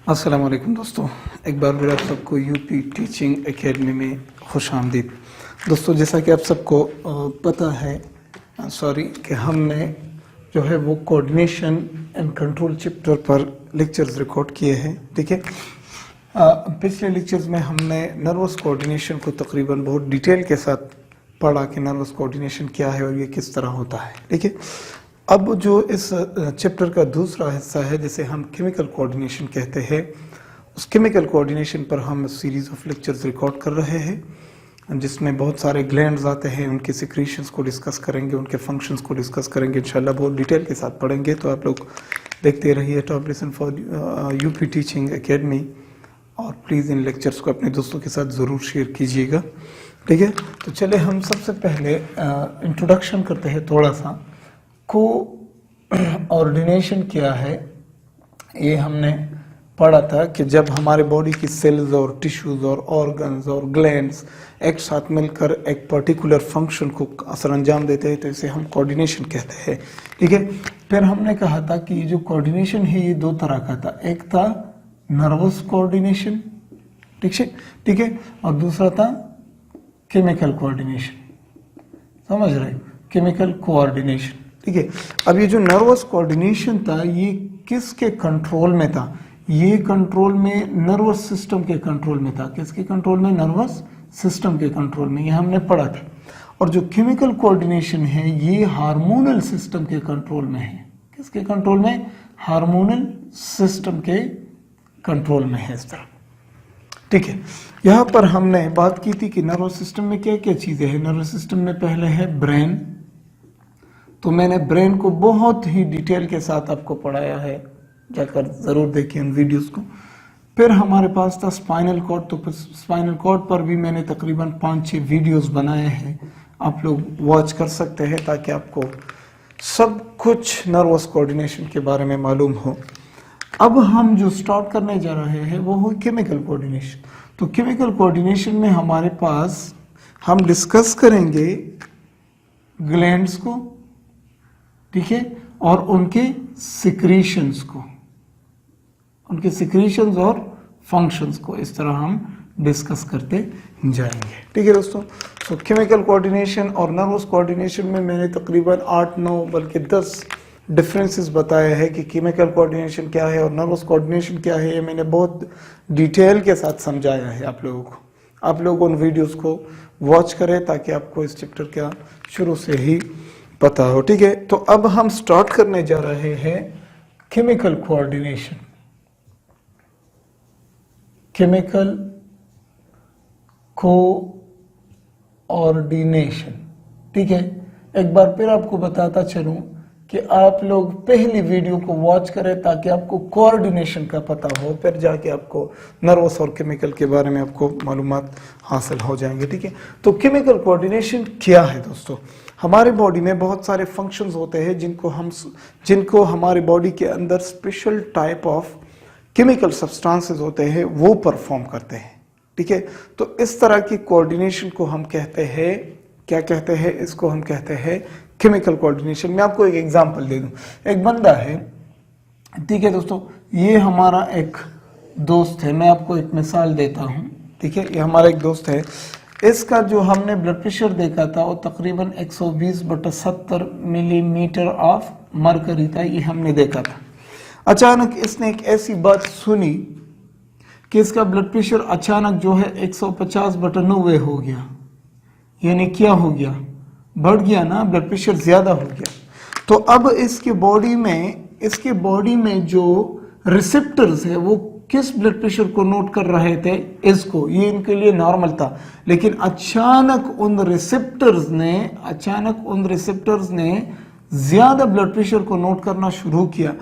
अस्सलाम वालेकुम दोस्तों, एक बार फिर आप सबको यूपी टीचिंग एकेडमी में खुश आमदीद। दोस्तों, जैसा कि आप सबको पता है कि हमने जो है वो कोऑर्डिनेशन एंड कंट्रोल चैप्टर पर लेक्चर्स रिकॉर्ड किए हैं। ठीक है, पिछले लेक्चर्स में हमने नर्वस कोऑर्डिनेशन को तकरीबन बहुत डिटेल के साथ पढ़ा कि नर्वस कोऑर्डिनेशन क्या है और ये किस तरह होता है। ठीक है, अब जो इस चैप्टर का दूसरा हिस्सा है जिसे हम केमिकल कोऑर्डिनेशन कहते हैं, उस केमिकल कोऑर्डिनेशन पर हम सीरीज ऑफ लेक्चर्स रिकॉर्ड कर रहे हैं जिसमें बहुत सारे ग्लैंड्स आते हैं, उनके सिक्रीशंस को डिस्कस करेंगे, उनके फंक्शंस को डिस्कस करेंगे। इंशाल्लाह बहुत डिटेल के साथ पढ़ेंगे, तो आप लोग देखते रहिए top lesson for UP teaching academy, और प्लीज़ इन लेक्चर्स को अपने दोस्तों के साथ ज़रूर शेयर कीजिएगा। ठीक है, तो चले हम सबसे पहले इंट्रोडक्शन करते हैं थोड़ा सा। कोऑर्डिनेशन क्या है ये हमने पढ़ा था कि जब हमारे बॉडी की सेल्स और टिश्यूज और ऑर्गन्स और ग्लैंड्स एक साथ मिलकर एक पर्टिकुलर फंक्शन को असर अंजाम देते हैं तो इसे हम कोऑर्डिनेशन कहते हैं। ठीक है, फिर हमने कहा था कि ये जो कोऑर्डिनेशन है ये दो तरह का था, एक था नर्वस कोऑर्डिनेशन, ठीक है, और दूसरा था केमिकल कोऑर्डिनेशन। समझ रहे, केमिकल कोऑर्डिनेशन। ठीक है, अब ये जो नर्वस कोऑर्डिनेशन था ये किसके कंट्रोल में था? ये कंट्रोल में नर्वस सिस्टम के कंट्रोल में था। किसके कंट्रोल में? नर्वस सिस्टम के कंट्रोल में, ये हमने पढ़ा था। और जो केमिकल कोऑर्डिनेशन है ये हार्मोनल सिस्टम के कंट्रोल में है। किसके कंट्रोल में? हार्मोनल सिस्टम के कंट्रोल में है, इस तरह। ठीक है, यहाँ पर हमने बात की थी कि नर्वस सिस्टम में क्या क्या चीजें हैं। नर्वस सिस्टम में पहले है ब्रेन, तो मैंने ब्रेन को बहुत ही डिटेल के साथ आपको पढ़ाया है, जाकर ज़रूर देखिए उन वीडियोस को। फिर हमारे पास था स्पाइनल कॉर्ड, तो स्पाइनल कॉर्ड पर भी मैंने तकरीबन 5-6 वीडियोस बनाए हैं, आप लोग वॉच कर सकते हैं ताकि आपको सब कुछ नर्वस कोऑर्डिनेशन के बारे में मालूम हो। अब हम जो स्टार्ट करने जा रहे हैं वो हो केमिकल कोऑर्डिनेशन। तो केमिकल कोऑर्डिनेशन में हमारे पास हम डिस्कस करेंगे ग्लैंड्स को, ठीक है, और उनके सिक्रीशंस को, उनके सिक्रीशंस और फंक्शंस को, इस तरह हम डिस्कस करते जाएंगे। ठीक है दोस्तों, तो केमिकल कोऑर्डिनेशन और नर्वस कोऑर्डिनेशन में मैंने तकरीबन 8-9 बल्कि 10 डिफरेंसेस बताए हैं कि केमिकल कोऑर्डिनेशन क्या है और नर्वस कोऑर्डिनेशन क्या है। ये मैंने बहुत डिटेल के साथ समझाया है आप लोगों को। आप लोग उन वीडियोस को वॉच करें ताकि आपको इस चैप्टर का शुरू से ही पता हो। ठीक है, तो अब हम स्टार्ट करने जा रहे हैं केमिकल कोऑर्डिनेशन। Chemical coordination. ठीक है, एक बार फिर आपको बताता चलूं कि आप लोग पहली वीडियो को वॉच करें ताकि आपको कोऑर्डिनेशन का पता हो, फिर जाके आपको नर्वस और केमिकल के बारे में आपको मालूमात हासिल हो जाएंगे। ठीक है, तो केमिकल कोऑर्डिनेशन क्या है दोस्तों? हमारे बॉडी में बहुत सारे फंक्शंस होते हैं जिनको हमारे बॉडी के अंदर special type of chemical substances होते हैं वो परफॉर्म करते हैं। ठीक है, तो इस तरह की कोऑर्डिनेशन को हम कहते हैं, क्या कहते हैं इसको? हम कहते हैं केमिकल कोऑर्डिनेशन। मैं आपको एक एग्जांपल दे दूं। एक बंदा है, ठीक है दोस्तों, ये हमारा एक दोस्त है, मैं आपको एक मिसाल देता हूं। ठीक है, ये हमारा एक दोस्त है, इसका जो हमने ब्लड प्रेशर देखा था वो तकरीबन 120/70 मिलीमीटर ऑफ मरकरी था, ये हमने देखा था। अचानक इसने एक ऐसी बात सुनी कि इसका ब्लड प्रेशर अचानक जो है 150/90 हो गया। यानी क्या हो गया? बढ़ गया ना, ब्लड प्रेशर ज्यादा हो गया। तो अब इसके बॉडी में जो रिसेप्टर्स है वो किस ब्लड प्रेशर को नोट कर रहे थे? इसको। ये इनके लिए नॉर्मल था, लेकिन अचानक उन रिसेप्टर्स ने ज्यादा ब्लड प्रेशर को नोट करना शुरू किया।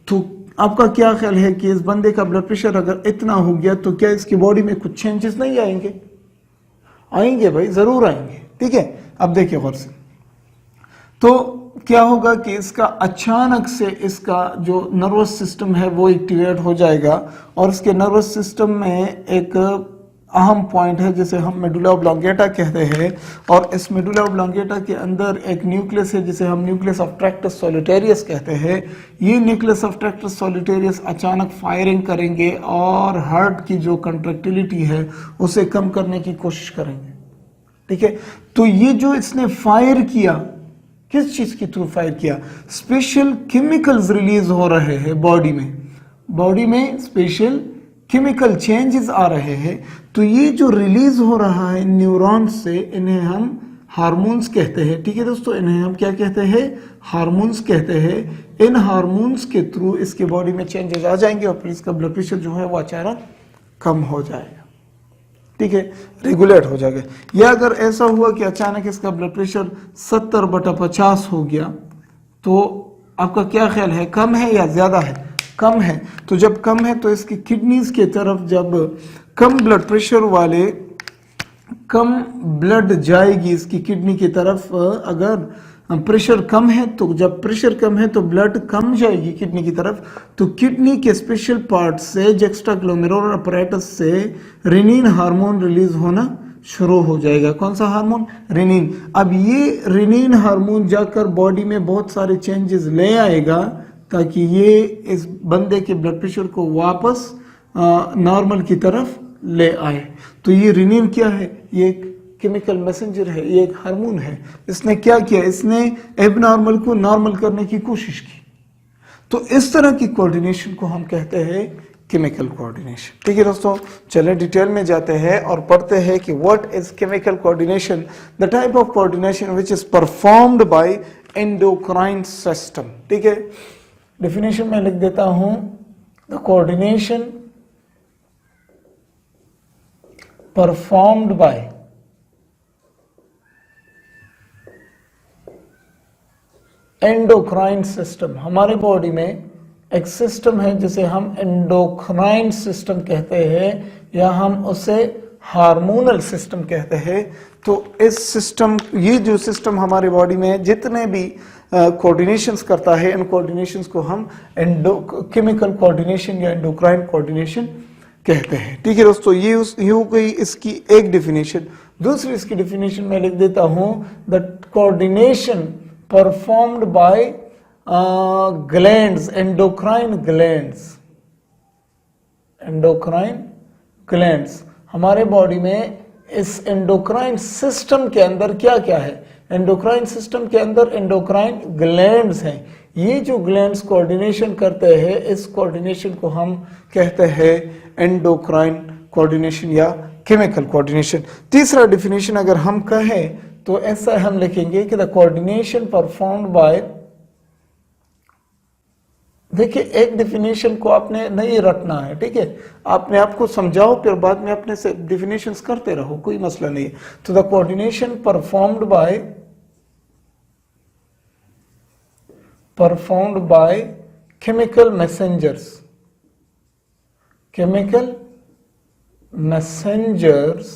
तो आपका क्या ख्याल है कि इस बंदे का ब्लड प्रेशर अगर इतना हो गया तो क्या इसकी बॉडी में कुछ चेंजेस नहीं आएंगे? आएंगे भाई, जरूर आएंगे। ठीक है, अब देखिए गौर से, तो क्या होगा कि इसका अचानक से इसका जो नर्वस सिस्टम है वो एक्टिवेट हो जाएगा और इसके नर्वस सिस्टम में एक अहम पॉइंट है जिसे हम मेडुला ऑब्लोंगेटा कहते हैं। और इस मेडुला ऑब्लोंगेटा के अंदर एक न्यूक्लियस है जिसे हम न्यूक्लियस ऑफ ट्रैक्टस सॉलिटेरियस कहते हैं। ये न्यूक्लियस ऑफ ट्रैक्टस सॉलिटेरियस अचानक फायरिंग करेंगे और हार्ट की जो कंट्रैक्टिलिटी है उसे कम करने की कोशिश करेंगे। ठीक है, तो ये जो इसने फायर किया, किस चीज के थ्रू फायर किया? स्पेशल केमिकल्स रिलीज हो रहे हैं बॉडी में स्पेशल केमिकल चेंजेस आ रहे हैं। तो ये जो रिलीज हो रहा है न्यूरॉन्स से, इन्हें हम हार्मोन्स कहते हैं। ठीक है दोस्तों, इन्हें हम क्या कहते हैं? हार्मोन्स कहते हैं। इन हार्मोन्स के थ्रू इसके बॉडी में चेंजेस आ जाएंगे और फिर इसका ब्लड प्रेशर जो है वो अचानक कम हो जाएगा। ठीक है, रेगुलेट हो जाएगा। या अगर ऐसा हुआ कि अचानक इसका ब्लड प्रेशर 70/50 हो गया, तो आपका क्या ख्याल है, कम है या ज्यादा है? कम है। तो जब कम है तो इसकी किडनीज के तरफ जब कम ब्लड प्रेशर वाले कम ब्लड जाएगी इसकी किडनी की तरफ। अगर प्रेशर कम है तो जब प्रेशर कम है तो ब्लड कम जाएगी किडनी की तरफ, तो किडनी के स्पेशल पार्ट से जुक्स्टाग्लोमेरुलर अपैरेटस से रेनिन हार्मोन रिलीज होना शुरू हो जाएगा। कौन सा हार्मोन? रेनिन। अब ये रेनिन हार्मोन जाकर बॉडी में बहुत सारे चेंजेस ले आएगा ताकि ये इस बंदे के ब्लड प्रेशर को वापस नॉर्मल की तरफ ले आए। तो ये रेनिन क्या है? ये एक केमिकल मैसेंजर है, ये एक हार्मोन है। इसने क्या किया? इसने एबनॉर्मल को नॉर्मल करने की कोशिश की। तो इस तरह की कोऑर्डिनेशन को हम कहते हैं केमिकल कोऑर्डिनेशन। ठीक है दोस्तों, चलें डिटेल में जाते हैं और पढ़ते हैं कि what is chemical coordination, the type of coordination which is performed by endocrine system. ठीक है, डेफिनेशन में लिख देता हूं, the coordination performed by endocrine system. हमारे बॉडी में एक सिस्टम है जिसे हम एंडोक्राइन सिस्टम कहते हैं या हम उसे हार्मोनल सिस्टम कहते हैं। तो इस सिस्टम, ये जो सिस्टम हमारे बॉडी में जितने भी कोऑर्डिनेशंस करता है, इन कोऑर्डिनेशंस को हम केमिकल कोऑर्डिनेशन या एंडोक्राइन कोऑर्डिनेशन कहते हैं। ठीक है दोस्तों, ये हो गई इसकी एक डेफिनेशन। दूसरी इसकी डेफिनेशन में लिख देता हूं, the coordination performed by glands, endocrine glands. हमारे बॉडी में इस एंडोक्राइन सिस्टम के अंदर क्या क्या है? एंडोक्राइन सिस्टम के अंदर एंडोक्राइन ग्लैंड्स हैं। ये जो ग्लैंड्स कोऑर्डिनेशन करते हैं, इस कोऑर्डिनेशन को हम कहते हैं एंडोक्राइन कोऑर्डिनेशन या केमिकल कोऑर्डिनेशन। तीसरा डेफिनेशन अगर हम कहें तो ऐसा हम लिखेंगे कि द कोऑर्डिनेशन परफॉर्म्ड बाय, देखिए एक डेफिनेशन को आपने नहीं रटना है। ठीक है, आपने आपको समझाओ फिर बाद में अपने से डेफिनेशंस करते रहो, कोई मसला नहीं है। तो the coordination performed by chemical messengers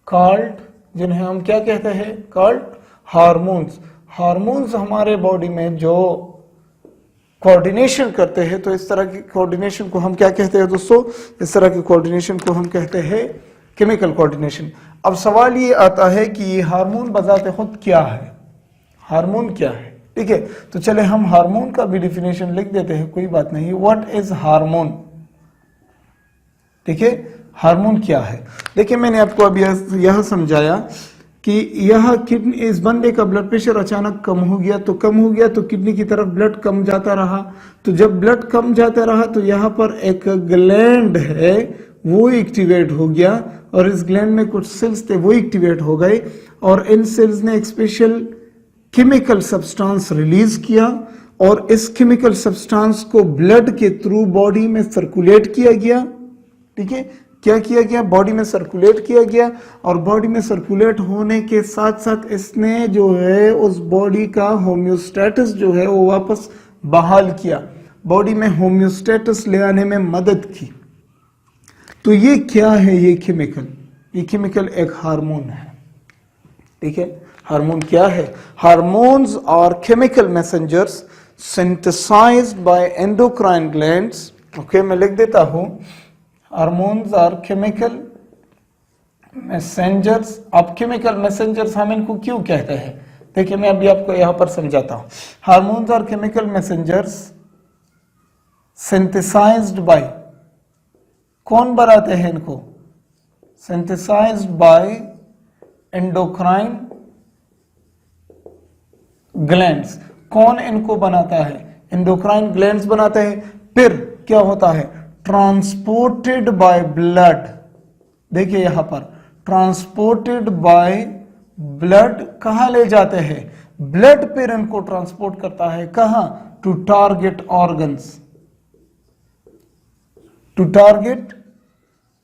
called, जिन्हें हम क्या कहते हैं? Called hormones. हार्मोन्स हमारे बॉडी में जो कोऑर्डिनेशन करते हैं, तो इस तरह की कोऑर्डिनेशन को हम क्या कहते हैं दोस्तों? इस तरह की कोऑर्डिनेशन को हम कहते हैं केमिकल कोऑर्डिनेशन। अब सवाल ये आता है कि ये हार्मोन बजाते खुद क्या है? हार्मोन क्या है? ठीक है, तो चले हम हार्मोन का भी डेफिनेशन लिख देते हैं, कोई बात नहीं। What is hormone? ठीक है, हार्मोन क्या है? देखिए मैंने आपको अभी यह समझाया कि यह किडनी, इस बंदे का ब्लड प्रेशर अचानक कम हो गया तो किडनी की तरफ ब्लड कम जाता रहा। तो जब ब्लड कम जाता रहा तो यहाँ पर एक ग्लैंड है वो एक्टिवेट हो गया और इस ग्लैंड में कुछ सेल्स थे वो एक्टिवेट हो गए और इन सेल्स ने एक स्पेशल केमिकल सब्सटेंस रिलीज किया और इस केमिकल सब्सटेंस को ब्लड के थ्रू बॉडी में सर्कुलेट किया गया। ठीक है, क्या किया गया? बॉडी में सर्कुलेट किया गया और बॉडी में सर्कुलेट होने के साथ साथ इसने जो है उस बॉडी का होम्योस्टेटस जो है वो वापस बहाल किया, बॉडी में होम्योस्टेटस ले आने में मदद की। तो ये क्या है? ये केमिकल एक हार्मोन है। ठीक है, हार्मोन क्या है? Hormones are chemical messengers synthesized by endocrine glands. Okay, मैं लिख देता हूं, हार्मोन्स आर केमिकल मैसेंजर्स, अब केमिकल मैसेंजर्स हम इनको क्यों कहते हैं? देखिए मैं अभी आपको यहां पर समझाता हूं। हार्मोन्स और केमिकल मैसेंजर्स सिंथेसाइज्ड बाय, कौन बनाते हैं इनको? Synthesized by endocrine glands. कौन इनको बनाता है? एंडोक्राइन ग्लैंड्स बनाते हैं। फिर क्या होता है? Transported by blood. देखिए यहां पर ट्रांसपोर्टेड बाय ब्लड कहां ले जाते हैं? ब्लड फिर इनको ट्रांसपोर्ट करता है कहां? To target organs, to target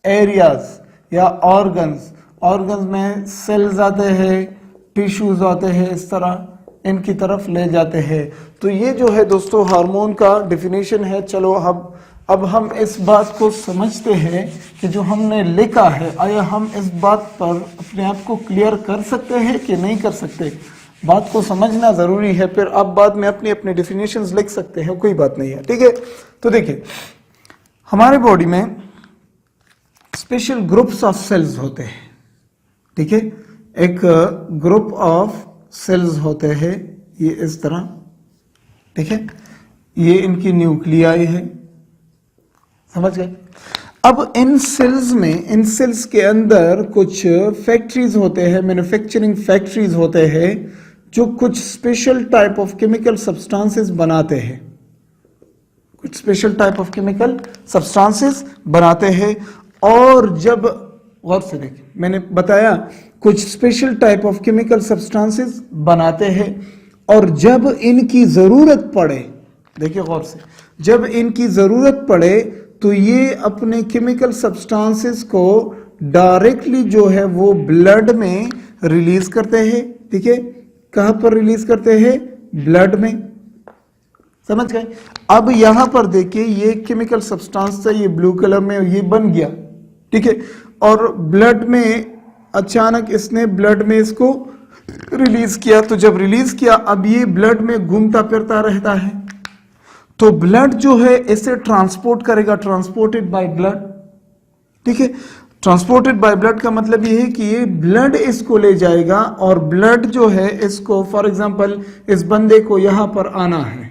areas या ऑर्गन्स। ऑर्गन्स में सेल्स आते हैं, टिश्यूज आते हैं, इस तरह इनकी तरफ ले जाते हैं। तो ये जो है दोस्तों हार्मोन का डिफिनेशन है। चलो अब हम इस बात को समझते हैं कि जो हमने लिखा है, आया हम इस बात पर अपने आप को क्लियर कर सकते हैं कि नहीं कर सकते? बात को समझना जरूरी है, फिर आप बाद में अपनी अपनी डिफिनेशंस लिख सकते हैं, कोई बात नहीं है, ठीक है। तो देखिए हमारे बॉडी में स्पेशल ग्रुप्स ऑफ सेल्स होते हैं, ठीक है। एक ग्रुप ऑफ सेल्स होते हैं ये इस तरह, ठीक है। ये इनकी न्यूक्लियाई है, समझ गए। अब इन सेल्स के अंदर कुछ फैक्ट्रीज होते हैं, मैन्युफैक्चरिंग फैक्ट्रीज होते हैं जो कुछ special type of chemical substances बनाते हैं, कुछ special type of chemical substances बनाते हैं। और जब गौर से देखिए मैंने बताया कुछ special type of chemical substances बनाते हैं, और जब इनकी जरूरत पड़े, देखिए गौर से, जब इनकी जरूरत पड़े तो ये अपने केमिकल सब्सटेंसेस को डायरेक्टली जो है वो ब्लड में रिलीज करते हैं, ठीक है। कहां पर रिलीज करते हैं? ब्लड में, समझ गए। अब यहां पर देखिए ये केमिकल सब्सटेंस था, ये ब्लू कलर में ये बन गया, ठीक है। और ब्लड में अचानक इसने ब्लड में इसको रिलीज किया, तो जब रिलीज किया अब ये ब्लड में घूमता फिरता रहता है, तो ब्लड जो है इसे ट्रांसपोर्ट करेगा, ट्रांसपोर्टेड बाय ब्लड, ठीक है। ट्रांसपोर्टेड बाय ब्लड का मतलब ये है कि ये ब्लड इसको ले जाएगा, और ब्लड जो है इसको, फॉर एग्जांपल इस बंदे को यहां पर आना है,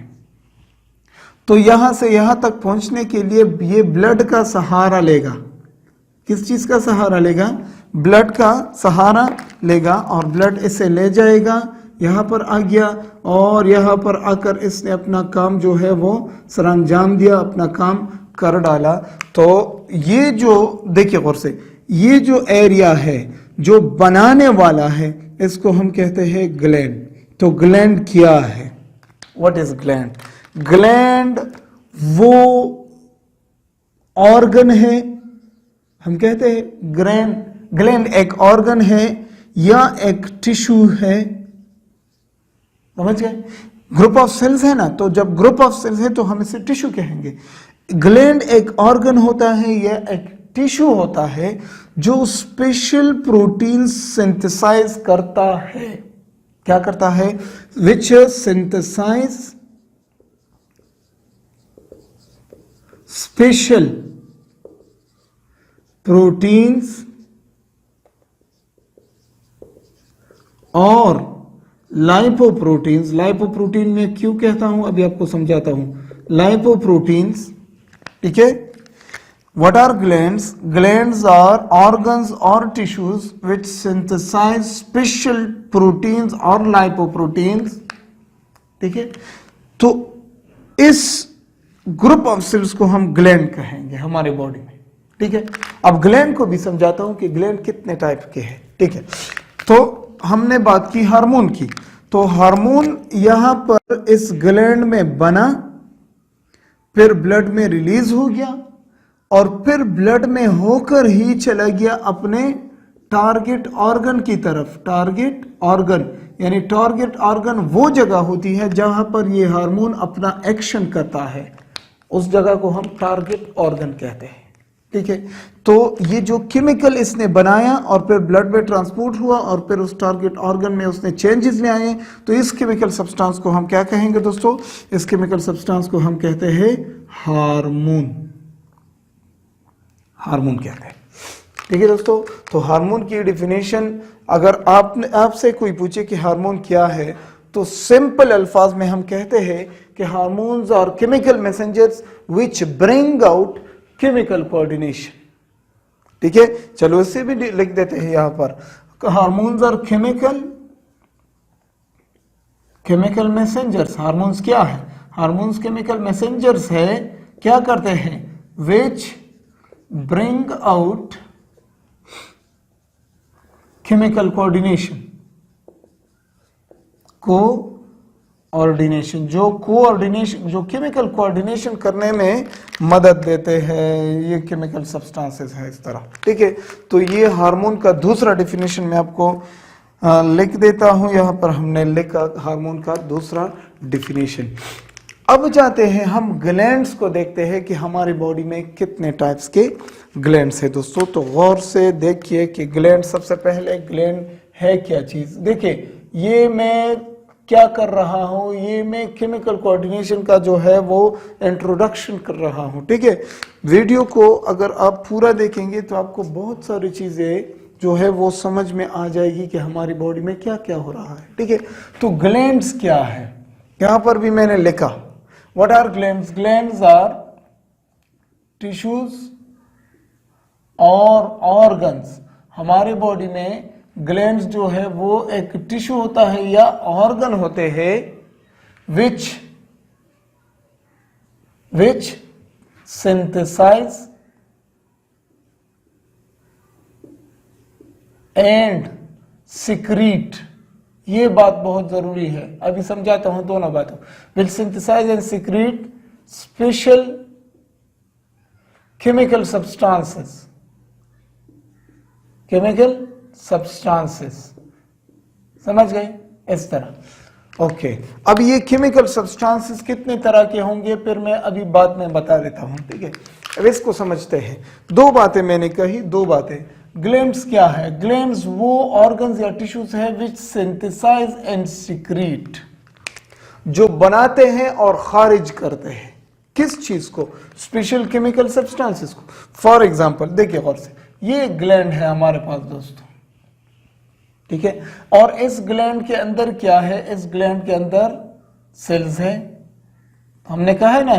तो यहां से यहां तक पहुंचने के लिए ये ब्लड का सहारा लेगा। किस चीज का सहारा लेगा? ब्लड का सहारा लेगा, और ब्लड इसे ले जाएगा, यहां पर आ गया, और यहां पर आकर इसने अपना काम जो है वो सरंजाम दिया, अपना काम कर डाला। तो ये जो देखिए गौर से, ये जो एरिया है जो बनाने वाला है इसको हम कहते हैं ग्लैंड। तो ग्लैंड क्या है? What is gland? ग्लैंड वो ऑर्गन है, हम कहते हैं ग्लैंड एक ऑर्गन है या एक टिश्यू है, समझ गए। ग्रुप ऑफ सेल्स है ना, तो जब ग्रुप ऑफ सेल्स है तो हम इसे टिश्यू कहेंगे। ग्लैंड एक ऑर्गन होता है या एक टिश्यू होता है जो स्पेशल प्रोटीन सिंथेसाइज करता है। क्या करता है? विच सिंथेसाइज स्पेशल प्रोटीन्स और लाइपोप्रोटीन्स। लाइपोप्रोटीन में क्यों कहता हूं अभी आपको समझाता हूं। लाइपोप्रोटीन्स, ठीक है। What are glands? Glands are organs और tissues which synthesize special proteins और लाइपोप्रोटीन्स, ठीक है। तो इस ग्रुप ऑफ सेल्स को हम ग्लैंड कहेंगे हमारे बॉडी में, ठीक है। अब ग्लैंड को भी समझाता हूं कि ग्लैंड कितने टाइप के हैं, ठीक है। तो हमने बात की हार्मोन की, तो हार्मोन यहां पर इस ग्लैंड में बना, फिर ब्लड में रिलीज हो गया, और फिर ब्लड में होकर ही चला गया अपने टारगेट ऑर्गन की तरफ। टारगेट ऑर्गन यानी टारगेट ऑर्गन वो जगह होती है जहां पर ये हार्मोन अपना एक्शन करता है, उस जगह को हम टारगेट ऑर्गन कहते हैं, ठीक है। तो ये जो केमिकल इसने बनाया और फिर ब्लड में ट्रांसपोर्ट हुआ और फिर उस टारगेट ऑर्गन में उसने चेंजेस ले आए, तो इस केमिकल सब्सटेंस को हम क्या कहेंगे दोस्तों? इस केमिकल सब्सटेंस को हम कहते हैं हार्मोन। हार्मोन कहते हैं, ठीक है दोस्तों। तो हार्मोन की डेफिनेशन, अगर आपसे कोई पूछे कि हार्मोन क्या है, तो सिंपल अल्फाज में हम कहते हैं कि hormones are chemical messengers which bring out chemical coordination. ठीक है, चलो इससे भी लिख देते हैं यहां पर, hormones are chemical messengers. Hormones क्या है? हार्मोन्स केमिकल मैसेंजर्स है, क्या करते हैं? Which bring out chemical coordination, जो केमिकल कोऑर्डिनेशन करने में मदद देते हैं, ये केमिकल सब्सटेंसेस है इस तरह। ठीक है, तो ये हार्मोन का दूसरा डेफिनेशन मैं आपको लिख देता हूं, यहां पर हमने लिखा हार्मोन का दूसरा डेफिनेशन। अब जाते हैं हम ग्लैंड्स को देखते हैं कि हमारी बॉडी में कितने टाइप्स के ग्लैंड्स है दोस्तों। तो गौर से देखिए कि ग्लैंड, सबसे पहले ग्लैंड है क्या चीज। देखिए ये मैं क्या कर रहा हूं, ये मैं केमिकल कोऑर्डिनेशन का जो है वो इंट्रोडक्शन कर रहा हूं। ठीक है, वीडियो को अगर आप पूरा देखेंगे तो आपको बहुत सारी चीजें जो है वो समझ में आ जाएगी कि हमारी बॉडी में क्या क्या हो रहा है। ठीक है, तो ग्लैंड्स क्या है, यहां पर भी मैंने लिखा, what are glands? Glands are tissues और ऑर्गन्स। हमारे बॉडी में ग्लैंड्स जो है वो एक टिश्यू होता है या ऑर्गन होते हैं विच सिंथेसाइज एंड सिक्रीट। ये बात बहुत जरूरी है, अभी समझाता हूं दोनों बातों। Which synthesize and secrete special chemical substances, समझ गए इस तरह। ओके, अब ये केमिकल सब्सटेंसेस कितने तरह के होंगे फिर मैं अभी बाद में बता देता हूं। ठीक है, अब इसको समझते हैं। दो बातें मैंने कही, दो बातें। ग्लैंड्स क्या है? ग्लैंड्स वो ऑर्गन्स या टिश्यूज है विच सिंथेसाइज एंड सिक्रीट, जो बनाते हैं और खारिज करते हैं। किस चीज को? स्पेशल केमिकल सब्सटेंसेस को। फॉर एग्जांपल देखिए गौर से, ये ग्लैंड है हमारे पास दोस्तों। ठीक है, और इस ग्लैंड के अंदर क्या है? इस ग्लैंड के अंदर सेल्स है। हमने कहा है ना,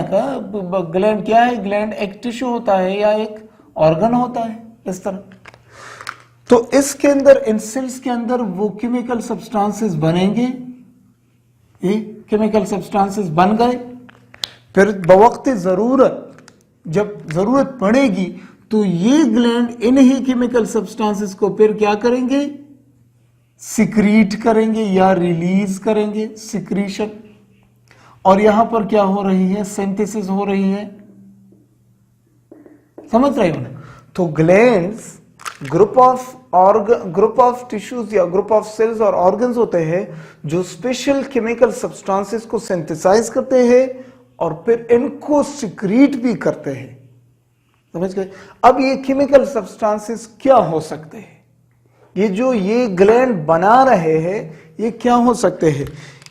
ग्लैंड क्या है? ग्लैंड एक टिश्यू होता है या एक ऑर्गन होता है इस तरह। तो इसके अंदर, इन सेल्स के अंदर वो केमिकल सब्सटेंसेस बनेंगे। ये केमिकल सब्सटेंसेस बन गए, फिर बवक्त जरूरत, जब जरूरत पड़ेगी तो ये ग्लैंड इन्हीं केमिकल सब्सटेंसेस को फिर क्या करेंगे? सिक्रीट करेंगे या रिलीज करेंगे, सिक्रीशन। और यहां पर क्या हो रही है? सिंथेसिस हो रही है। समझ रहे हो ना? तो ग्लैंड्स ग्रुप ऑफ टिश्यूज या ग्रुप ऑफ सेल्स और ऑर्गन्स होते हैं जो स्पेशल केमिकल सब्सटेंसेस को सिंथेसाइज करते हैं और फिर इनको सिक्रीट भी करते हैं। समझ गए? अब ये केमिकल सब्सटेंसेस क्या हो सकते हैं? ये जो ये ग्लैंड बना रहे हैं ये क्या हो सकते हैं?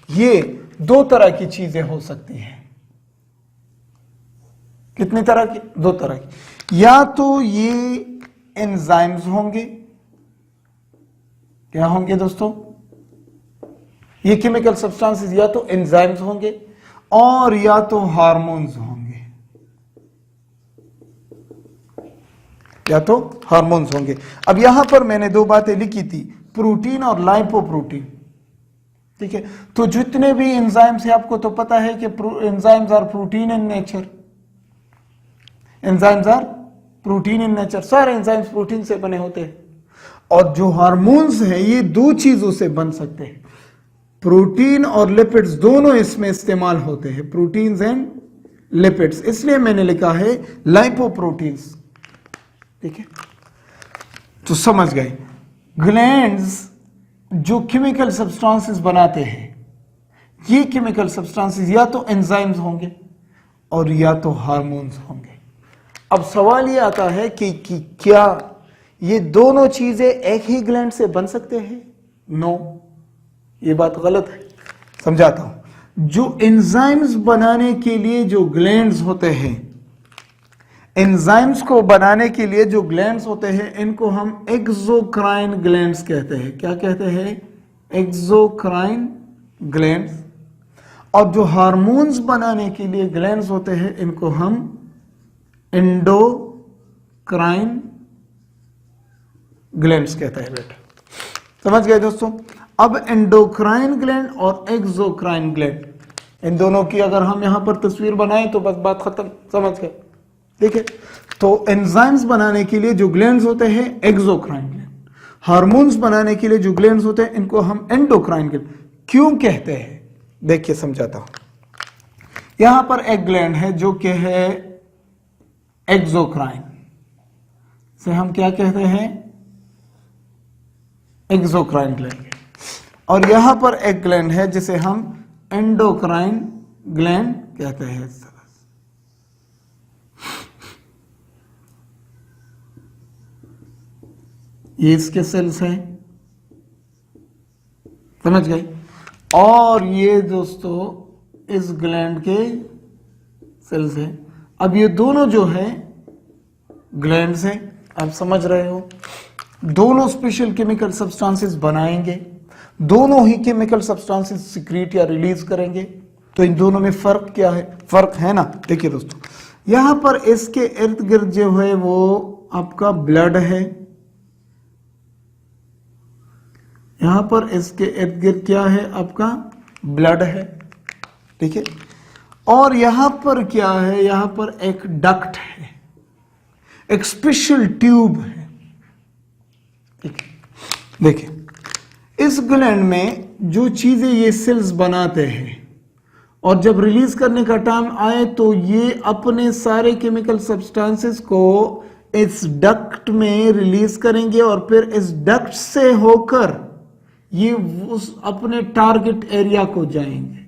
ये दो तरह की चीजें हो सकती हैं। कितनी तरह की? दो तरह की। या तो ये एंजाइम्स होंगे। क्या होंगे दोस्तों? ये केमिकल सब्सटेंसेस या तो एंजाइम्स होंगे और या तो हार्मोन्स होंगे, या तो हार्मोन्स होंगे। अब यहां पर मैंने दो बातें लिखी थी, प्रोटीन और लाइपोप्रोटीन। ठीक है, तो जितने भी एंजाइम्स है आपको तो पता है कि enzymes are protein in nature. Enzymes are protein in nature, सारे एंजाइम्स प्रोटीन से बने होते हैं। और जो हार्मोन्स हैं ये दो चीजों से बन सकते हैं, प्रोटीन और लिपिड्स दोनों इसमें इस्तेमाल होते हैं, प्रोटीन्स एंड लिपिड्स। इसलिए मैंने लिखा है लाइपोप्रोटीन्स। ठीक है, तो समझ गए। ग्लैंड्स जो केमिकल सब्सटेंसेस बनाते हैं, ये केमिकल सब्सटेंसेस या तो एंजाइम्स होंगे और या तो हार्मोन्स होंगे। अब सवाल ये आता है कि क्या ये दोनों चीजें एक ही ग्लैंड से बन सकते हैं? नो, ये बात गलत है। समझाता हूं। जो एंजाइम्स बनाने के लिए जो ग्लैंड्स होते हैं, एंजाइम्स को बनाने के लिए जो ग्लैंड्स होते हैं इनको हम एक्सोक्राइन ग्लैंड्स कहते हैं। क्या कहते हैं? Exocrine glands. और जो हार्मोन्स बनाने के लिए ग्लैंड्स होते हैं इनको हम एंडोक्राइन ग्लैंड्स कहते हैं। बेटा समझ गए दोस्तों? अब एंडोक्राइन ग्लैंड और एक्सोक्राइन ग्लैंड, इन दोनों की अगर हम यहां पर तस्वीर बनाएं तो बस बात खत्म, समझ गए? ठीक है। तो एंजाइम्स बनाने के लिए जो ग्लैंड्स होते हैं एक्सोक्राइन ग्लैंड, हार्मोन्स बनाने के लिए जो ग्लैंड्स होते हैं इनको हम एंडोक्राइन ग्लैंड क्यों कहते हैं? देखिए समझाता हूं। यहां पर एक ग्लैंड है जो कि है एक्सोक्राइन, से हम क्या कहते हैं? Exocrine gland. और यहां पर एक ग्लैंड है जिसे हम एंडोक्राइन ग्लैंड कहते हैं। ये इसके सेल्स हैं, समझ गए? और ये दोस्तों इस ग्लैंड के सेल्स हैं। अब ये दोनों जो है ग्लैंड्स हैं, आप समझ रहे हो, दोनों स्पेशल केमिकल सब्सटेंसेस बनाएंगे, दोनों ही केमिकल सब्सटेंसेस सिक्रीट या रिलीज करेंगे। तो इन दोनों में फर्क क्या है? फर्क है ना। देखिए दोस्तों, यहां पर इसके इर्द गिर्द जो है वो आपका ब्लड है, यहां पर इसके इर्द गिर्द क्या है? आपका ब्लड है, ठीक है। और यहां पर क्या है? यहां पर एक डक्ट है, एक स्पेशल ट्यूब है, ठीक है। देखिए इस ग्लैंड में जो चीजें ये सेल्स बनाते हैं और जब रिलीज करने का टाइम आए तो ये अपने सारे केमिकल सब्सटेंसेस को इस डक्ट में रिलीज करेंगे और फिर इस डक्ट से होकर ये उस अपने टारगेट एरिया को जाएंगे,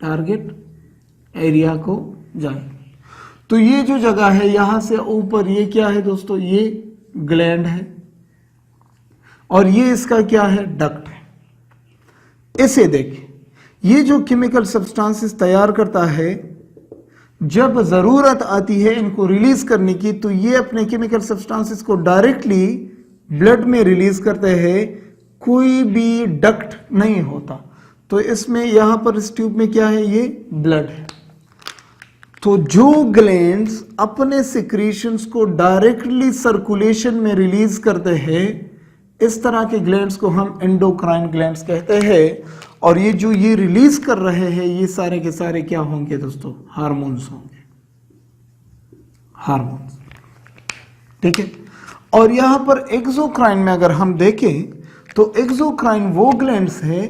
टारगेट एरिया को जाएंगे। तो ये जो जगह है यहां से ऊपर, ये क्या है दोस्तों? ये ग्लैंड है और ये इसका क्या है? डक्ट है। इसे देखिए, ये जो केमिकल सब्सटेंसेस तैयार करता है, जब जरूरत आती है इनको रिलीज करने की तो ये अपने केमिकल सब्सटेंसेस को डायरेक्टली ब्लड में रिलीज करते हैं, कोई भी डक्ट नहीं होता। तो इसमें यहां पर इस ट्यूब में क्या है? ये ब्लड है। तो जो ग्लैंड्स अपने सिक्रीशंस को डायरेक्टली सर्कुलेशन में रिलीज करते हैं, इस तरह के ग्लैंड्स को हम एंडोक्राइन ग्लैंड्स कहते हैं। और ये जो ये रिलीज कर रहे हैं ये सारे के सारे क्या होंगे दोस्तों? हार्मोन्स होंगे, हार्मोन्स, ठीक है। और यहां पर एक्सोक्राइन में अगर हम देखें तो एक्सोक्राइन वो ग्लैंड्स है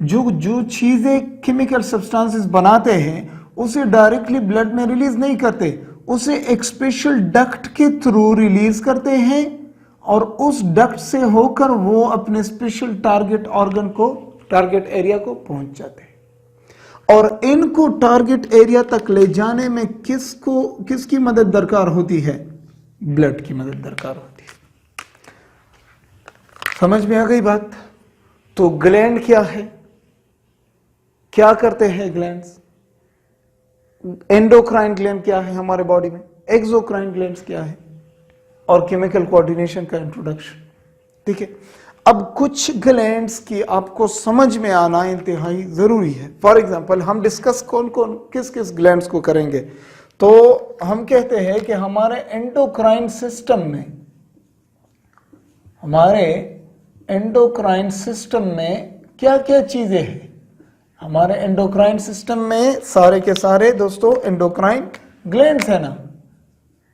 जो चीजें केमिकल सब्सटेंसेस बनाते हैं उसे डायरेक्टली ब्लड में रिलीज नहीं करते, उसे एक स्पेशल डक्ट के थ्रू रिलीज करते हैं और उस डक्ट से होकर वो अपने स्पेशल टारगेट ऑर्गन को, टारगेट एरिया को पहुंच जाते हैं। और इनको टारगेट एरिया तक ले जाने में किसकी मदद दरकार होती है? ब्लड की मदद दरकार होती है। समझ में आ गई बात? तो ग्लैंड क्या है, क्या करते हैं ग्लैंड्स? एंडोक्राइन ग्लैंड क्या है हमारे बॉडी में, एक्सोक्राइन ग्लैंड्स क्या है, और केमिकल कोऑर्डिनेशन का इंट्रोडक्शन, ठीक है। अब कुछ ग्लैंड्स की आपको समझ में आना इंतहाई जरूरी है। फॉर एग्जांपल हम डिस्कस कौन कौन किस किस ग्लैंड्स को करेंगे। तो हम कहते हैं कि हमारे एंडोक्राइन सिस्टम में, हमारे एंडोक्राइन सिस्टम में क्या क्या चीजें हैं? हमारे एंडोक्राइन सिस्टम में सारे के सारे दोस्तों एंडोक्राइन ग्लैंड्स है ना,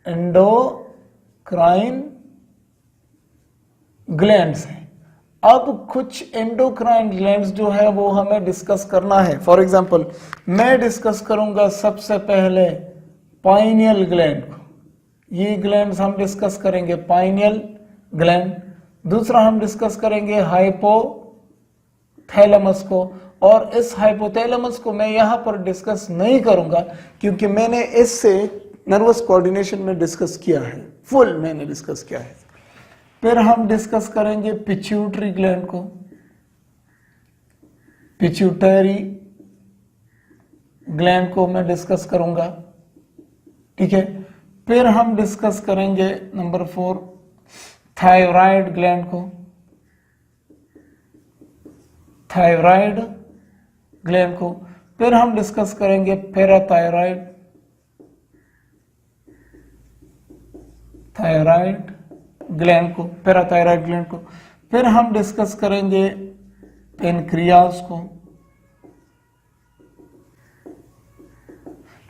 एंडोक्राइन ग्लैंड्स हैं। अब कुछ एंडोक्राइन ग्लैंड्स जो है वो हमें डिस्कस करना है। फॉर एग्जांपल मैं डिस्कस करूंगा सबसे पहले पाइनियल ग्लैंड को, ये ग्लैंड्स हम डिस्कस करेंगे, पाइनियल ग्लैंड। दूसरा हम डिस्कस करेंगे हाइपोथैलेमस को, और इस हाइपोथैलेमस को मैं यहां पर डिस्कस नहीं करूंगा क्योंकि मैंने इससे नर्वस कोऑर्डिनेशन में डिस्कस किया है, फुल मैंने डिस्कस किया है। फिर हम डिस्कस करेंगे पिट्यूटरी ग्लैंड को, पिट्यूटरी ग्लैंड को मैं डिस्कस करूंगा, ठीक है। फिर हम डिस्कस करेंगे नंबर 4 थायराइड ग्लैंड को, थायराइड ग्लैंड को। फिर हम डिस्कस करेंगे पैराथायराइड, थायराइड ग्लैंड को, पैराथायराइड ग्लैंड को। फिर हम डिस्कस करेंगे पेनक्रियास को,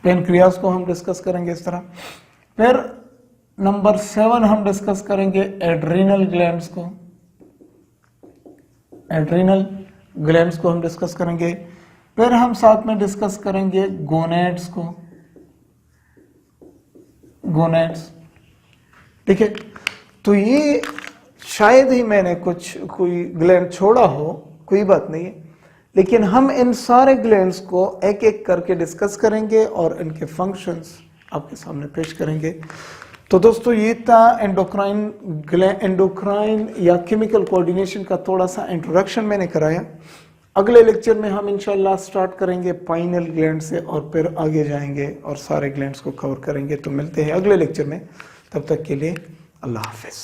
पेनक्रियास को हम डिस्कस करेंगे इस तरह। फिर नंबर 7 हम डिस्कस करेंगे एड्रीनल ग्लैंड्स को, एड्रीनल ग्लैंड्स को हम डिस्कस करेंगे। फिर हम साथ में डिस्कस करेंगे गोनेड्स को, गोनेड्स। ठीक है, तो ये शायद ही मैंने कोई ग्लैंड छोड़ा हो, कोई बात नहीं है, लेकिन हम इन सारे ग्लैंड्स को एक एक करके डिस्कस करेंगे और इनके फंक्शंस आपके सामने पेश करेंगे। तो दोस्तों ये था एंडोक्राइन या केमिकल कोऑर्डिनेशन का थोड़ा सा इंट्रोडक्शन मैंने कराया। अगले लेक्चर में हम इंशाल्लाह स्टार्ट करेंगे पाइनल ग्लैंड से और फिर आगे जाएंगे और सारे ग्लैंड्स को कवर करेंगे। तो मिलते हैं अगले लेक्चर में, तब तक के लिए अल्लाह हाफिज़।